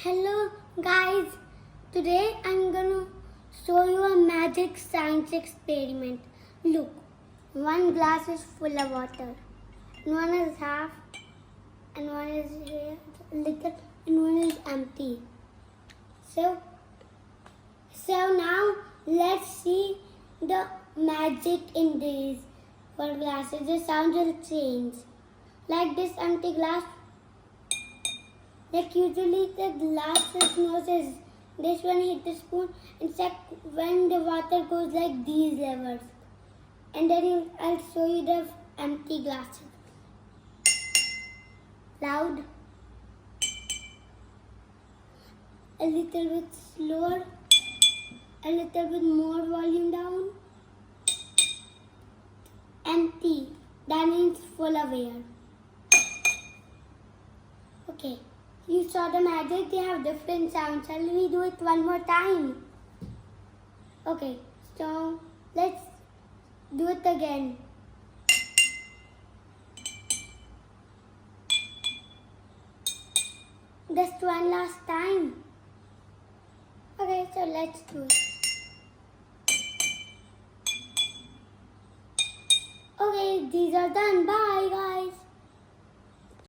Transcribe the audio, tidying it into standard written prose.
Hello guys, today I'm gonna show you a magic science experiment. Look, one glass is full of water, and one is half, and one is here, little, and one is empty. So now let's see the magic in these four glasses. The sound will change. Like this empty glass. Like usually the glass's nose is this one, hit the spoon and check when the water goes like these levels. And then I'll show you the empty glasses. Loud. A little bit slower. A little bit more volume down. Empty. That means full of air. Okay. You saw the magic, they have different sounds. Shall we do it one more time? Okay, so let's do it again. Just one last time. Okay, so let's do it. Okay, these are done. Bye guys.